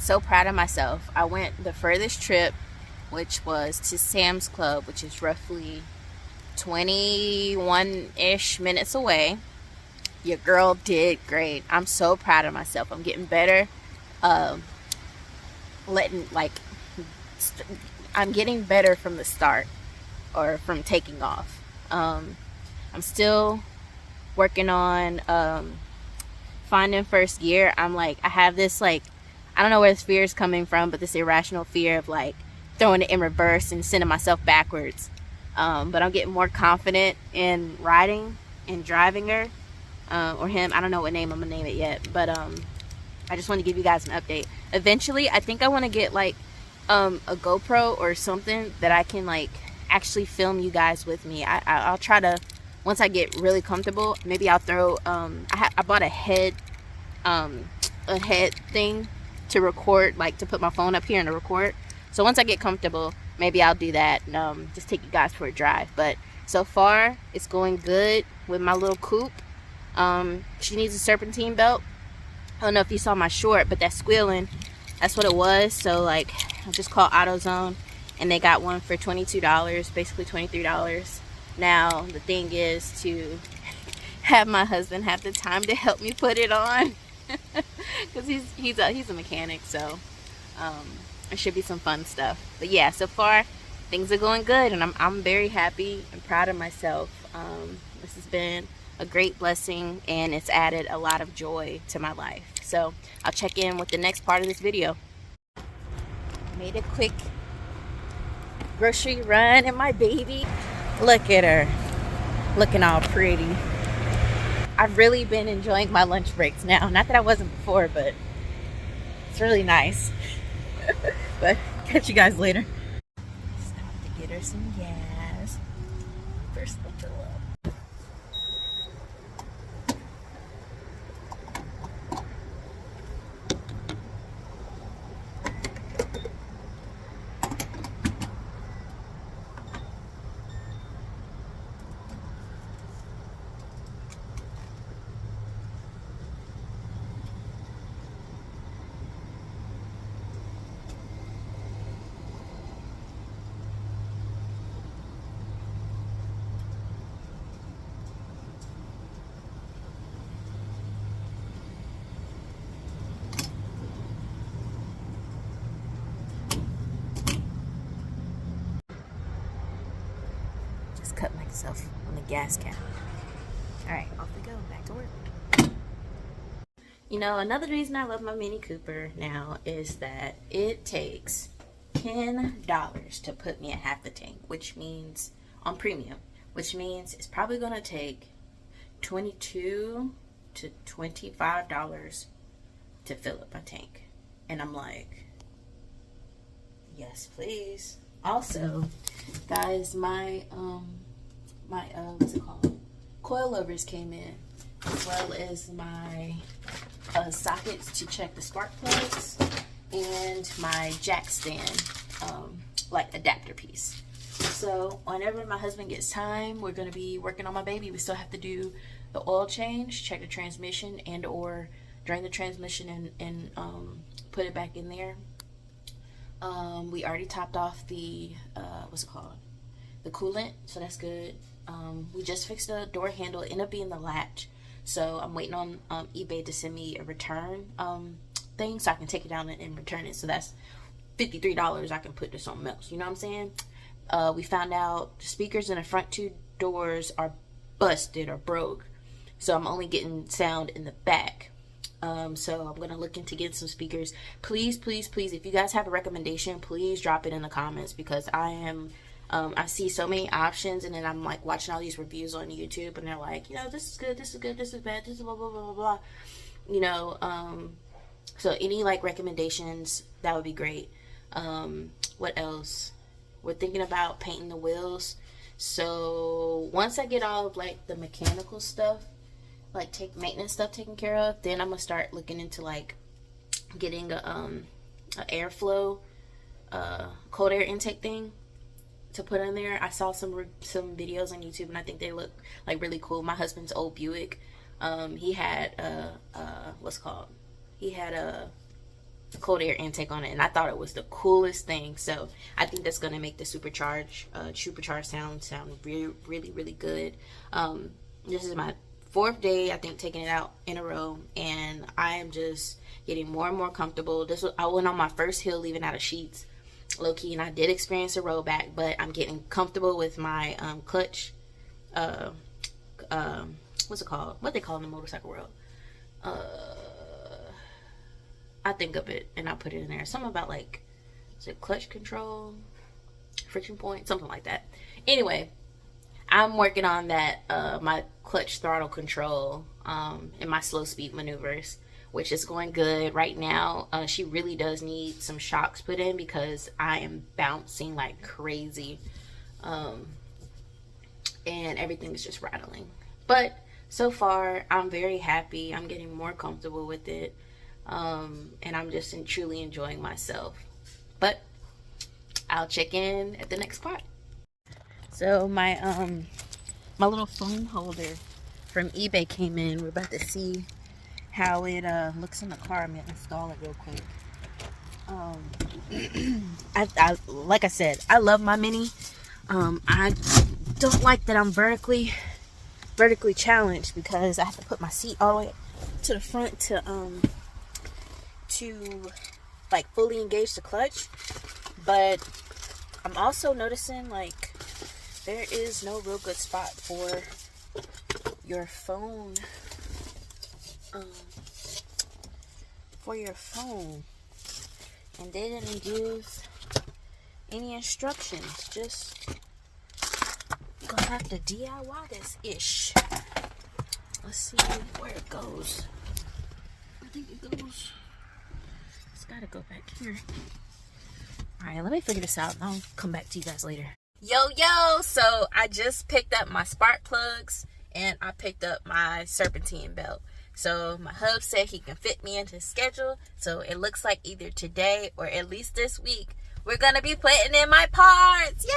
so proud of myself. I went the furthest trip, which was to Sam's Club, which is roughly 21-ish minutes away. Your girl did great. I'm so proud of myself. I'm getting better. Um, letting like I'm getting better from the start or from taking off. I'm still working on finding first gear. I have this I don't know where this fear is coming from, but this irrational fear of throwing it in reverse and sending myself backwards. But I'm getting more confident in riding and driving her, or him. I don't know what name I'm gonna name it yet, but I just want to give you guys an update. Eventually, I think I want to get a GoPro or something that I can actually film you guys with me. I'll try to, once I get really comfortable, maybe I'll throw I bought a head thing to record, to put my phone up here and to record. So once I get comfortable, maybe I'll do that and just take you guys for a drive. But so far it's going good with my little coupe. She needs a serpentine belt. I don't know if you saw my short, but that squealing, that's what it was. So I just called AutoZone and they got one for $22, basically $23. Now the thing is to have my husband have the time to help me put it on, because he's a mechanic. So it should be some fun stuff. But yeah, so far things are going good, and I'm very happy and proud of myself. This has been a great blessing, and it's added a lot of joy to my life. So I'll check in with the next part of this video. Made a quick grocery run, and my baby, look at her looking all pretty. I've really been enjoying my lunch breaks now. Not that I wasn't before, but it's really nice. But catch you guys later. Stop to get her some gas. First, look her up. Cut myself on the gas cap. Alright, off we go, back to work. You know, another reason I love my Mini Cooper now is that it takes $10 to put me at half the tank, which means on premium, which means it's probably gonna take $22 to $25 to fill up my tank. And I'm like, yes please. Also, guys, my what's it called? Coilovers came in, as well as my sockets to check the spark plugs, and my jack stand, adapter piece. So whenever my husband gets time, we're gonna be working on my baby. We still have to do the oil change, check the transmission, and or drain the transmission and put it back in there. We already topped off the what's it called, the coolant, so that's good. We just fixed the door handle. It ended up being the latch, so I'm waiting on eBay to send me a return thing so I can take it down and return it. So that's $53 I can put to something else, you know what I'm saying? We found out the speakers in the front two doors are busted or broke, so I'm only getting sound in the back. So I'm gonna look into getting some speakers. Please, please, please, if you guys have a recommendation, please drop it in the comments, because I see so many options, and then I'm watching all these reviews on YouTube, and they're like, you know, this is good, this is good, this is bad, this is blah blah blah blah blah, you know. So any recommendations, that would be great. What else? We're thinking about painting the wheels. So once I get all of the mechanical stuff, take maintenance stuff taken care of, then I'm gonna start looking into getting a airflow cold air intake thing to put in there. I saw some videos on YouTube, and I think they look really cool. My husband's old Buick, he had what's called, he had a cold air intake on it, and I thought it was the coolest thing. So I think that's gonna make the supercharged sound really good. This is my 4th day, I think, taking it out in a row, and I am just getting more and more comfortable. I went on my first hill leaving out of Sheets, low key, and I did experience a rollback, but I'm getting comfortable with my clutch. What's it called? What they call in the motorcycle world? I think of it and I put it in there. Something about, like, is it clutch control, friction point, something like that. Anyway, I'm working on that, my clutch throttle control, and my slow speed maneuvers, which is going good right now. She really does need some shocks put in because I am bouncing like crazy, and everything is just rattling. But so far, I'm very happy. I'm getting more comfortable with it, and I'm just truly enjoying myself. But I'll check in at the next part. So my my little phone holder from eBay came in. We're about to see how it looks in the car. I'm gonna install it real quick. I like I said, I love my Mini. I don't like that I'm vertically challenged because I have to put my seat all the way to the front to like fully engage the clutch. But I'm also noticing, like, there is no real good spot for your phone. And they didn't give any instructions. Just gonna have to DIY this ish. Let's see where it goes. I think it goes. It's gotta go back here. Alright, let me figure this out and I'll come back to you guys later. Yo, so I just picked up my spark plugs and I picked up my serpentine belt. So my hub said he can fit me into his schedule. So it looks like either today or at least this week, we're gonna be putting in my parts. Yay!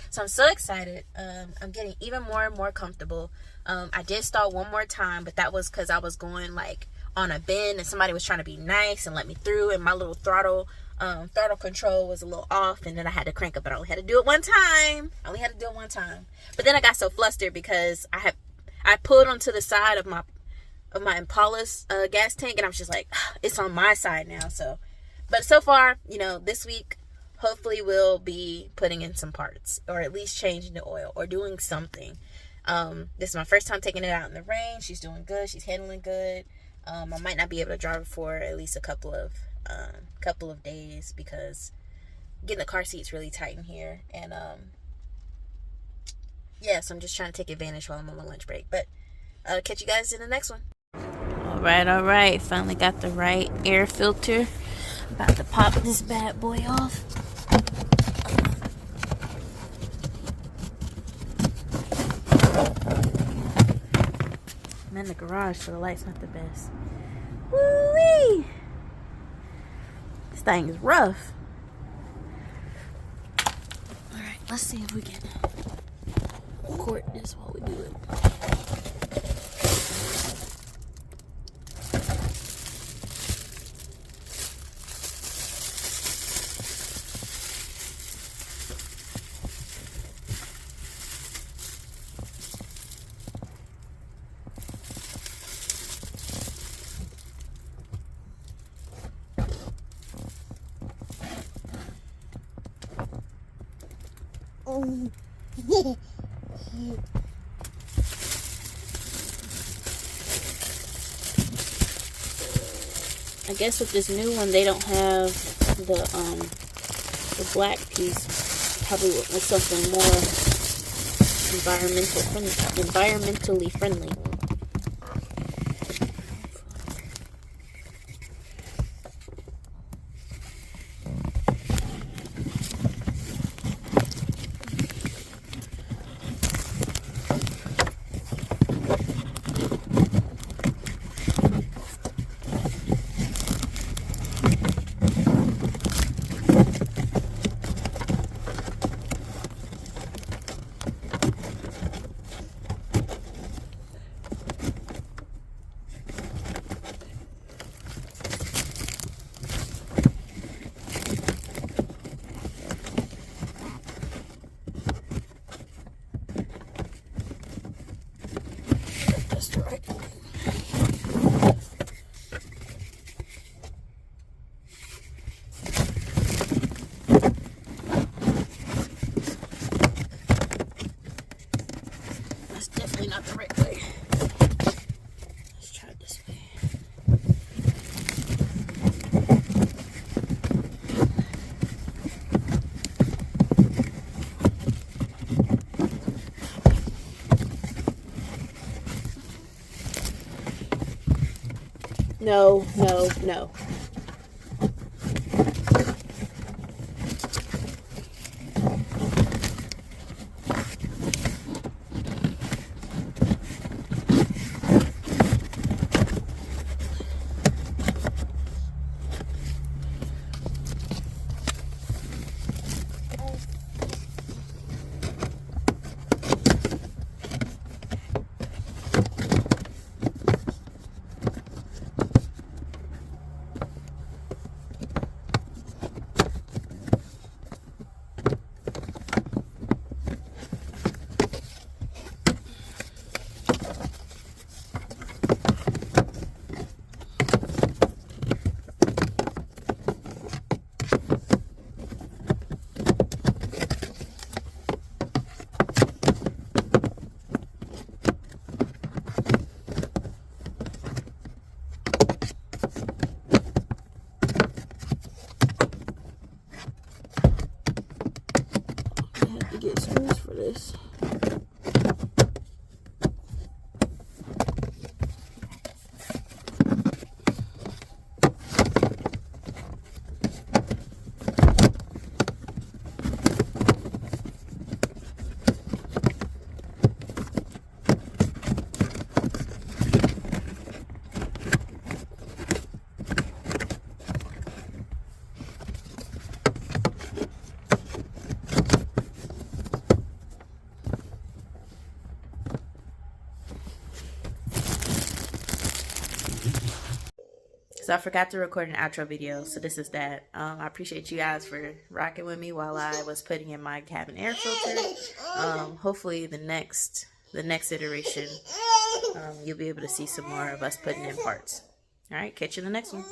So I'm so excited. I'm getting even more and more comfortable. I did stall one more time, but that was because I was going like on a bend and somebody was trying to be nice and let me through, and my little throttle control was a little off, and then I had to crank up. But I only had to do it one time. But then I got so flustered because I pulled onto the side of my Impala's gas tank, and I was just like, it's on my side now. But so far, this week hopefully we'll be putting in some parts, or at least changing the oil or doing something. This is my first time taking it out in the rain. She's doing good. She's handling good. I might not be able to drive it for at least a couple of days because getting the car seat's really tight in here. And yeah, so I'm just trying to take advantage while I'm on my lunch break. But catch you guys in the next one. All right. Finally got the right air filter. About to pop this bad boy off. I'm in the garage, so the light's not the best. Woo-wee! This thing is rough. Alright, let's see if we can record this while we do it. I guess with this new one they don't have the black piece. Probably with something more environmentally friendly. No, no, no. Get screws for this. So I forgot to record an outro video, so this is that. I appreciate you guys for rocking with me while I was putting in my cabin air filter. Hopefully the next iteration, you'll be able to see some more of us putting in parts. All right, catch you in the next one.